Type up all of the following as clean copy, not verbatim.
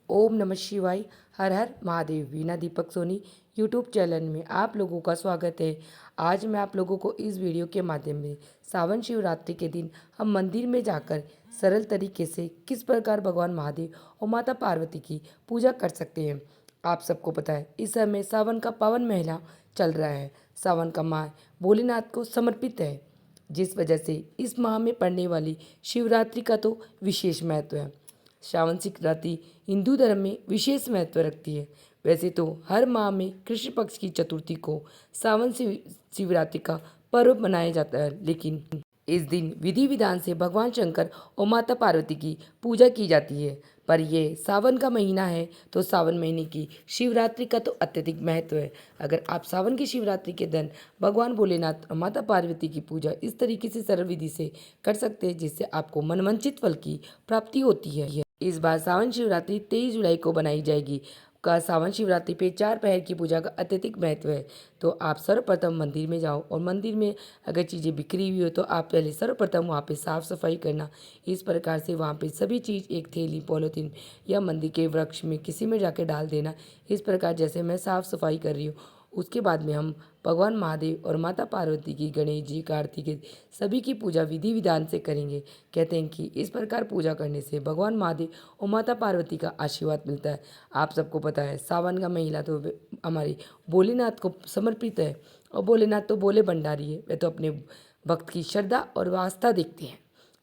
ओम नमः शिवाय। हर हर Mahadev. Veena Deepak Soni YouTube channel में आप लोगों का स्वागत है। आज मैं आप लोगों को इस वीडियो के माध्यम में सावन शिवरात्रि के दिन हम मंदिर में जाकर सरल तरीके से किस प्रकार भगवान महादेव और माता पार्वती की पूजा कर सकते हैं। आप सबको पता है इस समय सावन का पावन महीना चल रहा है। सावन का माह भोलेनाथ को समर्पित है, जिस वजह से इस माह में पड़ने वाली शिवरात्रि का तो विशेष महत्व है। श्रावण शिवरात्रि हिंदू धर्म में विशेष महत्व रखती है। वैसे तो हर माह में कृष्ण पक्ष की चतुर्थी को सावन शिवरात्रि का पर्व मनाया जाता है, लेकिन इस दिन विधि विधान से भगवान शंकर और माता पार्वती की पूजा की जाती है। पर यह सावन का महीना है तो सावन महीने की शिवरात्रि का तो अत्यधिक महत्व है। अगर आप सावन की शिवरात्रि के दिन भगवान भोलेनाथ और माता पार्वती की पूजा इस तरीके से सरल विधि से कर सकते हैं, जिससे आपको मनवांछित फल की प्राप्ति होती है। इस बार सावन शिवरात्रि 23 जुलाई को बनाई जाएगी। का सावन शिवरात्रि पे 4 पहर की पूजा का अत्यधिक महत्व है। तो आप सर्वप्रथम मंदिर में जाओ और मंदिर में अगर चीज़ें बिखरी हुई हो तो आप पहले सर्वप्रथम वहाँ पे साफ़ सफाई करना। इस प्रकार से वहाँ पे सभी चीज़ एक थैली पॉलीथीन या मंदिर के वृक्ष में किसी में जाके डाल देना। इस प्रकार जैसे मैं साफ़ सफाई कर रही हूँ, उसके बाद में हम भगवान महादेव और माता पार्वती की, गणेश जी, कार्तिकेय सभी की पूजा विधि विधान से करेंगे। कहते हैं कि इस प्रकार पूजा करने से भगवान महादेव और माता पार्वती का आशीर्वाद मिलता है। आप सबको पता है सावन का महीना तो हमारे भोलेनाथ को समर्पित है, और भोलेनाथ तो भोले भंडारी है। वे तो अपने भक्त की श्रद्धा और आस्था देखते हैं।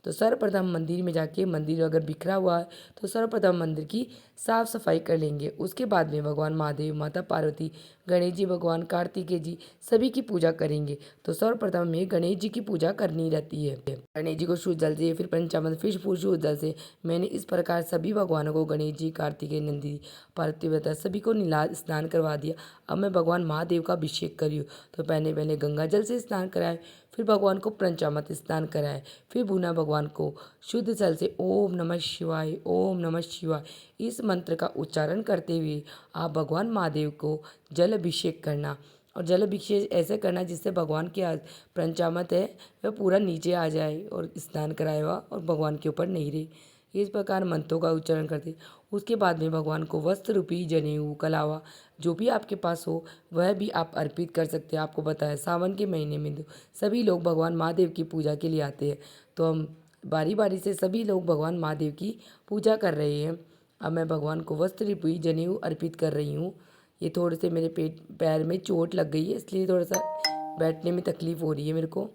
तो सर्वप्रथम मंदिर में जाके, मंदिर अगर बिखरा हुआ है तो सर्वप्रथम मंदिर की साफ सफाई कर लेंगे। उसके बाद में भगवान महादेव, माता पार्वती, गणेश जी भगवान, कार्तिकेय जी सभी की पूजा करेंगे। तो सर्वप्रथम में गणेश जी की पूजा करनी रहती है। गणेश जी को शुद्ध जल से, फिर पंचामृत, फिर शुद्ध जल से मैंने इस प्रकार सभी भगवानों को, गणेश जी, कार्तिकेय, नंदी, पार्वती सभी को नीला स्नान करवा दिया। अब मैं भगवान महादेव का अभिषेक करी हूँ। तो पहले पहले गंगा जल से स्नान कराए, फिर भगवान को पंचामृत स्नान कराए, फिर भूना भगवान को शुद्ध जल से ओम नमः शिवाय, ओम नमः शिवाय इस मंत्र का उच्चारण करते हुए आप भगवान महादेव को जल अभिषेक करना। और जल अभिषेक ऐसे करना जिससे भगवान के पंचामृत है वह पूरा नीचे आ जाए और स्नान कराया हुआ और भगवान के ऊपर नहीं रहे। इस प्रकार मंत्रों का उच्चारण करते उसके बाद में भगवान को वस्त्र रूपी जनेऊ, कलावा जो भी आपके पास हो वह भी आप अर्पित कर सकते हैं। आपको बताया सावन के महीने में तो सभी लोग भगवान महादेव की पूजा के लिए आते हैं। तो हम बारी बारी से सभी लोग भगवान महादेव की पूजा कर रहे हैं। अब मैं भगवान को वस्त्र रूपी जनेऊ अर्पित कर रही हूँ। ये थोड़े से मेरे पैर में चोट लग गई है, इसलिए थोड़ा सा बैठने में तकलीफ़ हो रही है मेरे को।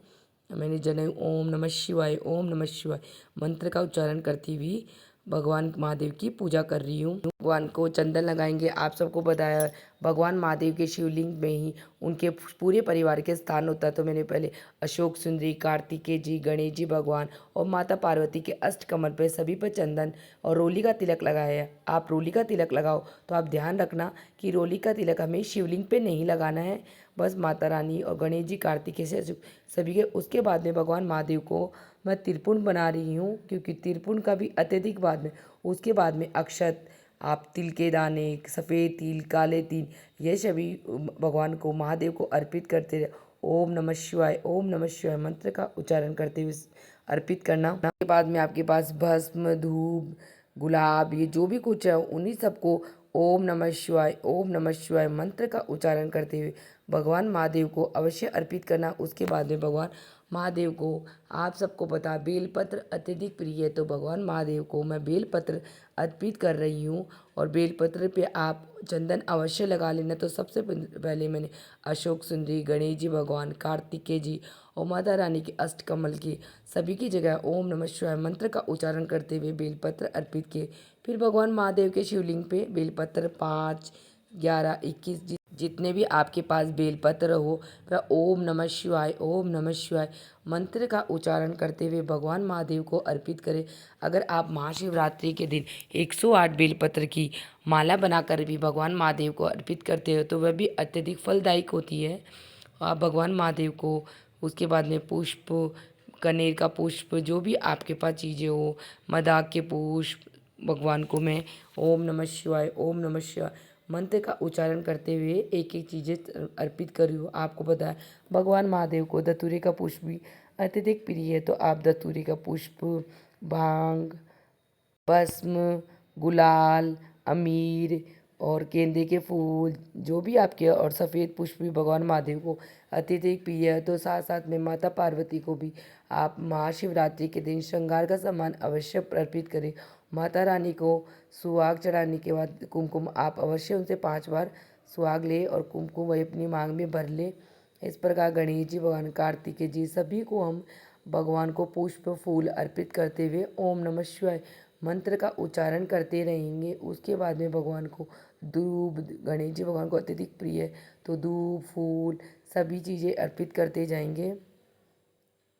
मैंने जनेऊ ओम नमः शिवाय, ओम नमः शिवाय मंत्र का उच्चारण करती हुई भगवान महादेव की पूजा कर रही हूँ। भगवान को चंदन लगाएंगे। आप सबको बताया है भगवान महादेव के शिवलिंग में ही उनके पूरे परिवार के स्थान होता है। तो मैंने पहले अशोक सुंदरी, कार्तिकेय जी, गणेश जी भगवान और माता पार्वती के अष्टकमल पे सभी पर चंदन और रोली का तिलक लगाया है। आप रोली का तिलक लगाओ तो आप ध्यान रखना कि रोली का तिलक हमें शिवलिंग पे नहीं लगाना है, बस माता रानी और गणेश जी, कार्तिकेय से सभी के। उसके बाद में भगवान महादेव को मैं तिरपुन बना रही हूँ, क्योंकि तिरपुन का भी अत्यधिक बाद में, उसके बाद में अक्षत, आप तिल के दाने, सफ़ेद तिल, काले तिल, ये सभी भगवान को, महादेव को अर्पित करते रहे। ओम नमः शिवाय, ओम नमः शिवाय मंत्र का उच्चारण करते हुए अर्पित करना। उसके बाद में आपके पास भस्म, धूप, गुलाब, ये जो भी कुछ है उन्हीं सबको ओम नमः शिवाय, ओम नमः शिवाय मंत्र का उच्चारण करते हुए भगवान महादेव को अवश्य अर्पित करना। उसके बाद में भगवान महादेव को, आप सबको पता बेलपत्र अत्यधिक प्रिय है, तो भगवान महादेव को मैं बेलपत्र अर्पित कर रही हूँ। और बेलपत्र पे आप चंदन अवश्य लगा लेना। तो सबसे पहले मैंने अशोक सुंदरी, गणेश जी भगवान, कार्तिकेय जी और माता रानी के अष्टकमल की सभी की जगह ओम नमः शिवाय मंत्र का उच्चारण करते हुए बेलपत्र अर्पित किए। फिर भगवान महादेव के शिवलिंग पे बेलपत्र 5, 11, 21 जितने भी आपके पास बेलपत्र हो वह ओम नमः शिवाय, ओम नमः शिवाय मंत्र का उच्चारण करते हुए भगवान महादेव को अर्पित करें। अगर आप महाशिवरात्रि के दिन 108 बेलपत्र की माला बनाकर भी भगवान महादेव को अर्पित करते हो तो वह भी अत्यधिक फलदायक होती है। आप भगवान महादेव को उसके बाद में पुष्प, कनेर का पुष्प, जो भी आपके पास चीज़ें हो, मदाक के पुष्प, भगवान को मैं ओम नमः शिवाय, ओम नमः शिवाय मंत्र का उच्चारण करते हुए एक एक चीज़ें अर्पित करी हूँ। आपको पता है भगवान महादेव को धतूरे का पुष्प भी अत्यधिक प्रिय है, तो आप धतूरे का पुष्प, भांग, भस्म, गुलाल, अमीर और गेंदे के फूल जो भी आपके और सफ़ेद पुष्प भी भगवान महादेव को अत्यधिक प्रिय है। तो साथ साथ में माता पार्वती को भी आप महाशिवरात्रि के दिन श्रृंगार का सामान अवश्य अर्पित करें। माता रानी को सुहाग चढ़ाने के बाद कुमकुम आप अवश्य उनसे 5 बार सुहाग ले और कुमकुम वही अपनी मांग में भर ले। इस प्रकार गणेश जी भगवान, कार्तिकेय जी, सभी को हम भगवान को पुष्प फूल अर्पित करते हुए ओम नमः शिवाय मंत्र का उच्चारण करते रहेंगे। उसके बाद में भगवान को दूब, गणेश जी भगवान को अत्यधिक प्रिय है तो दूब फूल सभी चीज़ें अर्पित करते जाएंगे।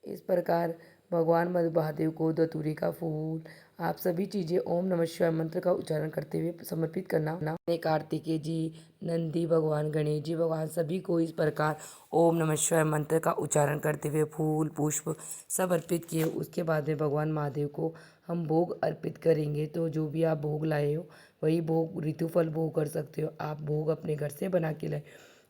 इस प्रकार भगवान महादेव को धतूरे का फूल आप सभी चीज़ें ओम नमः शिवाय मंत्र का उच्चारण करते हुए समर्पित करना। कार्तिकेय जी, नंदी भगवान, गणेश जी भगवान सभी को इस प्रकार ओम नमः शिवाय मंत्र का उच्चारण करते हुए फूल पुष्प सब अर्पित किए। उसके बाद में भगवान महादेव को हम भोग अर्पित करेंगे। तो जो भी आप भोग लाए हो वही भोग ऋतुफल भोग कर सकते हो। आप भोग अपने घर से बना के लाए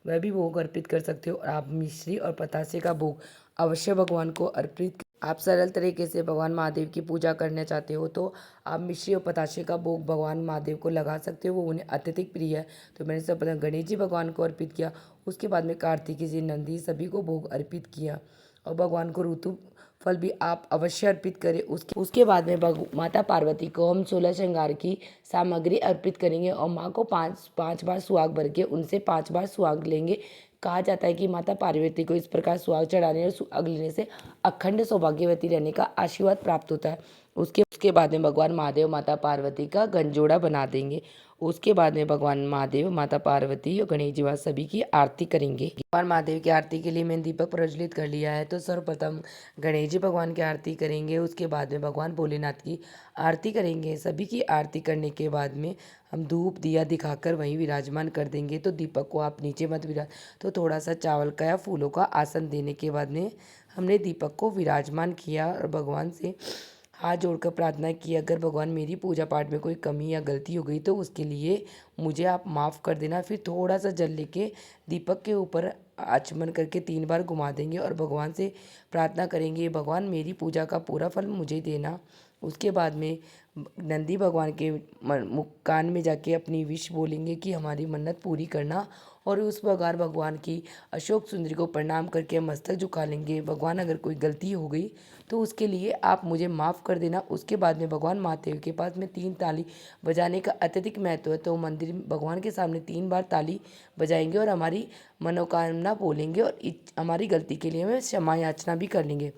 वह भी भोग अर्पित कर सकते हो। आप मिश्री और पतासे का भोग अवश्य भगवान को अर्पित। आप सरल तरीके से भगवान महादेव की पूजा करना चाहते हो तो आप मिश्री और पतासे का भोग भगवान महादेव को लगा सकते हो, वो उन्हें अत्यधिक प्रिय है। तो मैंने सब गणेश जी भगवान को अर्पित किया। उसके बाद में कार्तिकेय जी, नंदी सभी को भोग अर्पित किया और भगवान को ऋतु फल भी आप अवश्य अर्पित करें। उसके बाद में माता पार्वती को हम 16 श्रृंगार की सामग्री अर्पित करेंगे और माँ को 5 बार सुहाग भर के उनसे 5 बार सुहाग लेंगे। कहा जाता है कि माता पार्वती को इस प्रकार सुहाग चढ़ाने और सुहाग लेने से अखंड सौभाग्यवती रहने का आशीर्वाद प्राप्त होता है। उसके बाद में भगवान महादेव माता पार्वती का गंजोड़ा बना देंगे। उसके बाद में भगवान महादेव, माता पार्वती और गणेश जी महाराज सभी की आरती करेंगे। भगवान महादेव की आरती के लिए मैंने दीपक प्रज्वलित कर लिया है। तो सर्वप्रथम गणेश जी भगवान की आरती करेंगे। उसके बाद में भगवान भोलेनाथ की आरती करेंगे। सभी की आरती करने के बाद में हम धूप दिया दिखाकर वहीं विराजमान कर देंगे। तो दीपक को आप नीचे मत तो थोड़ा सा चावल का या फूलों का आसन देने के बाद में हमने दीपक को विराजमान किया और भगवान से हाथ जोड़कर प्रार्थना की, अगर भगवान मेरी पूजा पाठ में कोई कमी या गलती हो गई तो उसके लिए मुझे आप माफ़ कर देना। फिर थोड़ा सा जल लेके दीपक के ऊपर आचमन करके 3 बार घुमा देंगे और भगवान से प्रार्थना करेंगे, भगवान मेरी पूजा का पूरा फल मुझे देना। उसके बाद में नंदी भगवान के कान में जाके अपनी विश बोलेंगे कि हमारी मन्नत पूरी करना और उस प्रकार भगवान की अशोक सुंदरी को प्रणाम करके मस्तक झुका लेंगे। भगवान अगर कोई गलती हो गई तो उसके लिए आप मुझे माफ़ कर देना। उसके बाद में भगवान महादेव के पास में 3 ताली बजाने का अत्यधिक महत्व है। तो मंदिर भगवान के सामने 3 बार ताली बजाएंगे और हमारी मनोकामना बोलेंगे और हमारी गलती के लिए हमें क्षमा याचना भी कर लेंगे।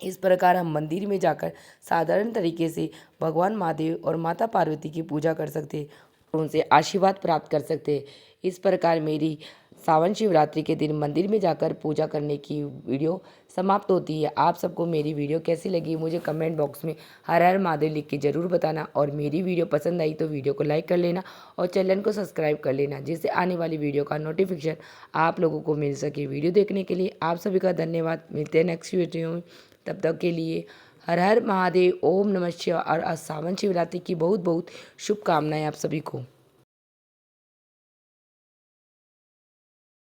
इस प्रकार हम मंदिर में जाकर साधारण तरीके से भगवान महादेव और माता पार्वती की पूजा कर सकते और उनसे आशीर्वाद प्राप्त कर सकते। इस प्रकार मेरी सावन शिवरात्रि के दिन मंदिर में जाकर पूजा करने की वीडियो समाप्त होती है। आप सबको मेरी वीडियो कैसी लगी मुझे कमेंट बॉक्स में हर हर महादेव लिख के ज़रूर बताना और मेरी वीडियो पसंद आई तो वीडियो को लाइक कर लेना और चैनल को सब्सक्राइब कर लेना, जिससे आने वाली वीडियो का नोटिफिकेशन आप लोगों को मिल सके। वीडियो देखने के लिए आप सभी का धन्यवाद। मिलते हैं नेक्स्ट वीडियो में, तब तक के लिए हर हर महादेव, ओम नमः शिवाय और सावन शिवरात्रि की बहुत बहुत शुभकामनाएं आप सभी को।